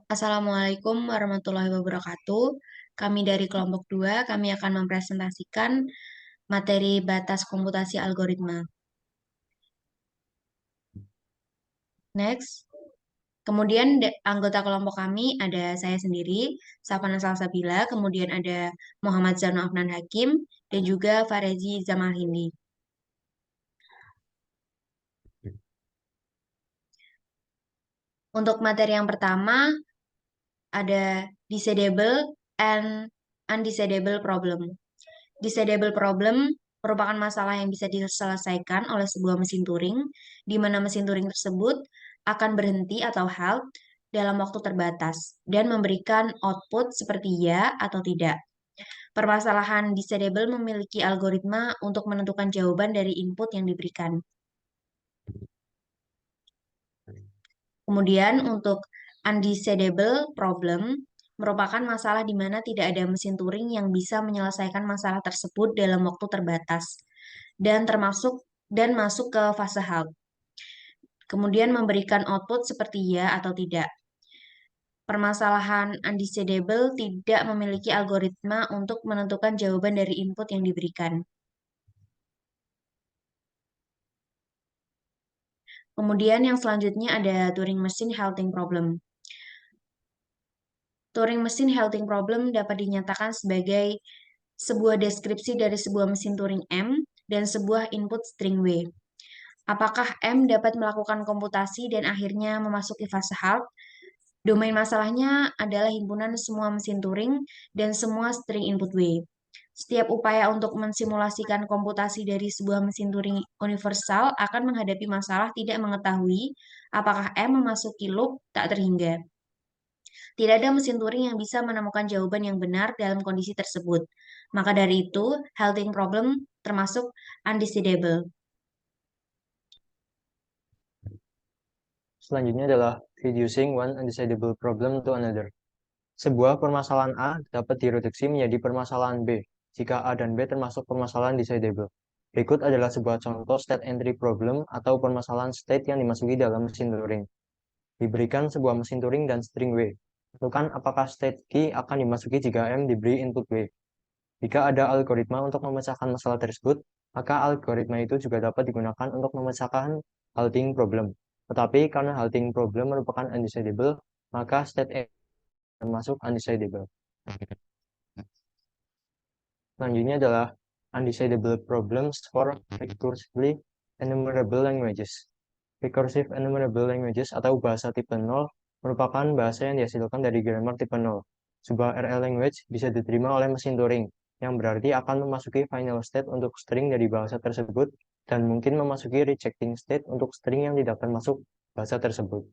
Assalamualaikum warahmatullahi wabarakatuh. Kami dari kelompok 2, kami akan mempresentasikan materi batas komputasi algoritma. Next. Kemudian anggota kelompok kami ada saya sendiri, Safana Salsabila, kemudian ada Muhammad Zano Afnan Hakim, dan juga Farezi Zamal Hindi. Untuk materi yang pertama ada decidable and undecidable problem. Decidable problem merupakan masalah yang bisa diselesaikan oleh sebuah mesin Turing, di mana mesin Turing tersebut akan berhenti atau halt dalam waktu terbatas dan memberikan output seperti ya atau tidak. Permasalahan decidable memiliki algoritma untuk menentukan jawaban dari input yang diberikan. Kemudian untuk undecidable problem merupakan masalah di mana tidak ada mesin Turing yang bisa menyelesaikan masalah tersebut dalam waktu terbatas dan masuk ke fase halt. Kemudian memberikan output seperti ya atau tidak. Permasalahan undecidable tidak memiliki algoritma untuk menentukan jawaban dari input yang diberikan. Kemudian yang selanjutnya ada Turing Machine Halting Problem. Turing Machine Halting Problem dapat dinyatakan sebagai sebuah deskripsi dari sebuah mesin Turing M dan sebuah input string W. Apakah M dapat melakukan komputasi dan akhirnya memasuki fase halt? Domain masalahnya adalah himpunan semua mesin Turing dan semua string input W. Setiap upaya untuk mensimulasikan komputasi dari sebuah mesin Turing universal akan menghadapi masalah tidak mengetahui apakah M memasuki loop tak terhingga. Tidak ada mesin Turing yang bisa menemukan jawaban yang benar dalam kondisi tersebut. Maka dari itu, halting problem termasuk undecidable. Selanjutnya adalah reducing one undecidable problem to another. Sebuah permasalahan A dapat direduksi menjadi permasalahan B jika A dan B termasuk permasalahan decidable. Berikut adalah sebuah contoh state entry problem atau permasalahan state yang dimasuki dalam mesin Turing. Diberikan sebuah mesin Turing dan string W. Tentukan apakah state key akan dimasuki jika M diberi input W. Jika ada algoritma untuk memecahkan masalah tersebut, maka algoritma itu juga dapat digunakan untuk memecahkan halting problem. Tetapi karena halting problem merupakan undecidable, maka state E termasuk undecidable. Selanjutnya adalah undecidable problems for recursively enumerable languages. Recursive enumerable languages atau bahasa tipe 0 merupakan bahasa yang dihasilkan dari grammar tipe 0. Sebuah RL language bisa diterima oleh mesin Turing, yang berarti akan memasuki final state untuk string dari bahasa tersebut dan mungkin memasuki rejecting state untuk string yang tidak termasuk bahasa tersebut.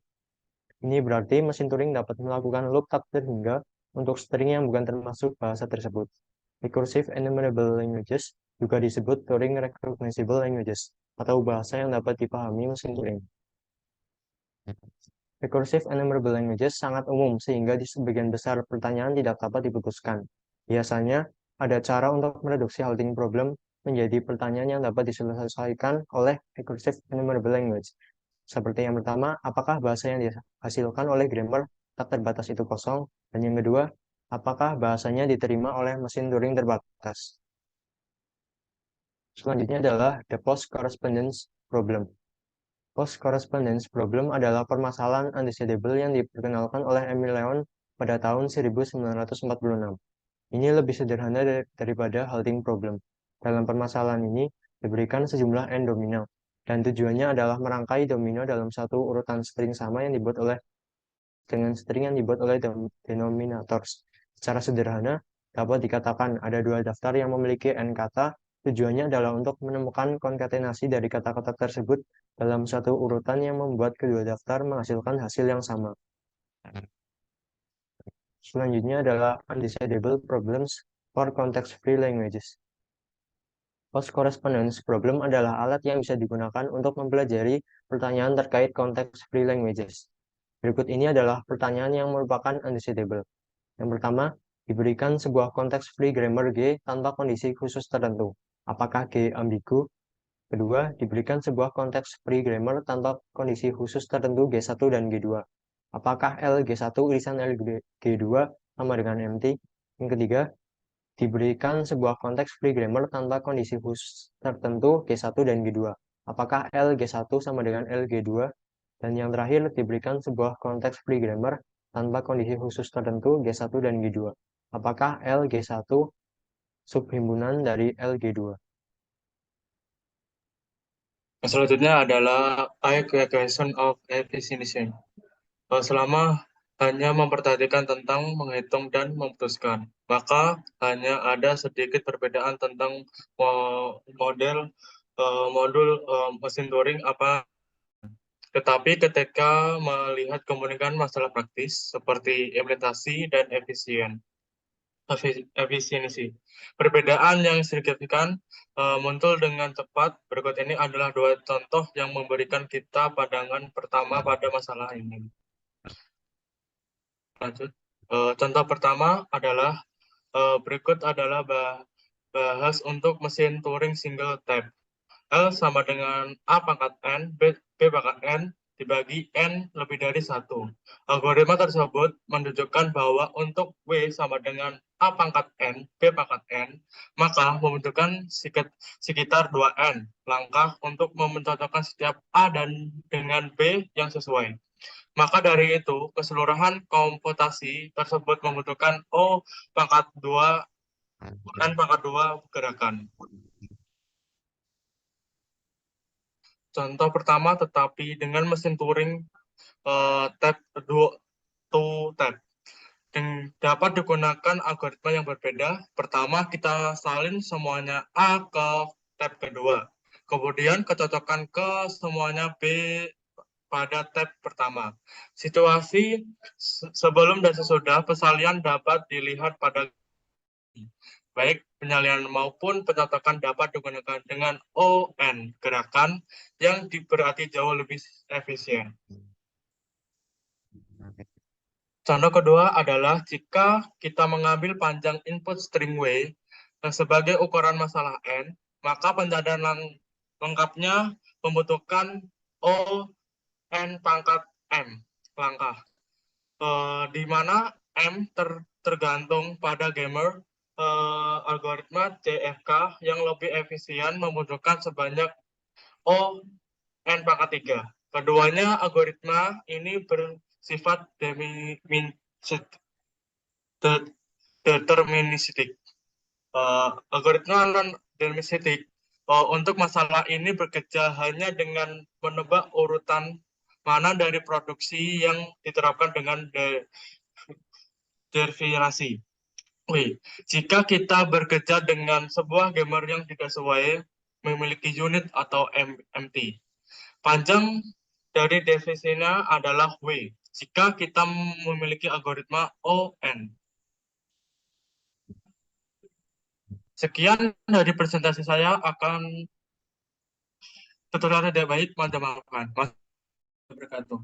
Ini berarti mesin Turing dapat melakukan loop tak terhingga untuk string yang bukan termasuk bahasa tersebut. Recursive enumerable languages juga disebut Turing recognizable languages, atau bahasa yang dapat dipahami mesin Turing. Recursive enumerable languages sangat umum sehingga di sebagian besar pertanyaan tidak dapat diputuskan. Biasanya, ada cara untuk mereduksi halting problem menjadi pertanyaan yang dapat diselesaikan oleh recursive enumerable language. Seperti yang pertama, apakah bahasa yang dihasilkan oleh grammar tak terbatas itu kosong? Dan yang kedua, apakah bahasanya diterima oleh mesin Turing terbatas? Selanjutnya adalah the post correspondence problem. Post correspondence problem adalah permasalahan undecidable yang diperkenalkan oleh Emil Leon pada tahun 1946. Ini lebih sederhana daripada halting problem. Dalam permasalahan ini, diberikan sejumlah n domino, dan tujuannya adalah merangkai domino dalam satu urutan string sama yang dibuat oleh dengan string yang dibuat oleh denominators. Secara sederhana, dapat dikatakan ada dua daftar yang memiliki n kata. Tujuannya adalah untuk menemukan konkatenasi dari kata-kata tersebut dalam satu urutan yang membuat kedua daftar menghasilkan hasil yang sama. Selanjutnya adalah undecidable problems for context-free languages. Post correspondence problem adalah alat yang bisa digunakan untuk mempelajari pertanyaan terkait context-free languages. Berikut ini adalah pertanyaan yang merupakan undecidable. Yang pertama, diberikan sebuah konteks-free grammar G tanpa kondisi khusus tertentu. Apakah G ambigu? Kedua, diberikan sebuah konteks free grammar tanpa kondisi khusus tertentu G1 dan G2. Apakah L G1 irisan L G2 sama dengan MT? Yang ketiga, diberikan sebuah konteks free grammar tanpa kondisi khusus tertentu G1 dan G2. Apakah L G1 sama dengan L G2? Dan yang terakhir, diberikan sebuah konteks free grammar tanpa kondisi khusus tertentu G1 dan G2. Apakah L G1 subhimpunan dari L G2? Selanjutnya adalah question of efficiency. Selama hanya memperhatikan tentang menghitung dan memutuskan, maka hanya ada sedikit perbedaan tentang modul mesin Turing apa. Tetapi ketika melihat kemudian masalah praktis seperti implementasi dan efisiensi, perbedaan yang signifikan muncul dengan cepat. Berikut ini adalah dua contoh yang memberikan kita pandangan pertama pada masalah ini. Lanjut. Contoh pertama adalah berikut adalah bahas untuk mesin Turing single tab. L sama dengan A pangkat N, B pangkat N, dibagi N lebih dari 1. Algoritma tersebut menunjukkan bahwa untuk W sama dengan A pangkat N, B pangkat N, maka membutuhkan sekitar 2N langkah untuk mencocokkan setiap A dan dengan B yang sesuai. Maka dari itu, keseluruhan komputasi tersebut membutuhkan O pangkat 2, N pangkat 2 gerakan. Contoh pertama, tetapi dengan mesin Turing tab 2 tab. Dan dapat digunakan algoritma yang berbeda. Pertama, kita salin semuanya A ke tab kedua. Kemudian kecocokan ke semuanya B pada tab pertama. Situasi sebelum dan sesudah pesalian dapat dilihat pada baik penyalian maupun pencocokan dapat digunakan dengan ON gerakan yang berarti jauh lebih efisien. Contoh kedua adalah jika kita mengambil panjang input string W sebagai ukuran masalah N, maka pencadaan lengkapnya membutuhkan O N pangkat M langkah, di mana M tergantung pada gamer algoritma CFK yang lebih efisien membutuhkan sebanyak O N pangkat 3. Keduanya algoritma ini bersifat deterministik. Algoritma non-deterministik untuk masalah ini bekerja hanya dengan menebak urutan mana dari produksi yang diterapkan dengan derivasi. Jika kita bekerja dengan sebuah gamer yang tidak sesuai memiliki unit atau MT. Panjang dari definisinya adalah W jika kita memiliki algoritma ON. Sekian dari presentasi saya, akan tutorial tidak baik, mohon maafkan. Wassalamualaikum warahmatullahi wabarakatuh.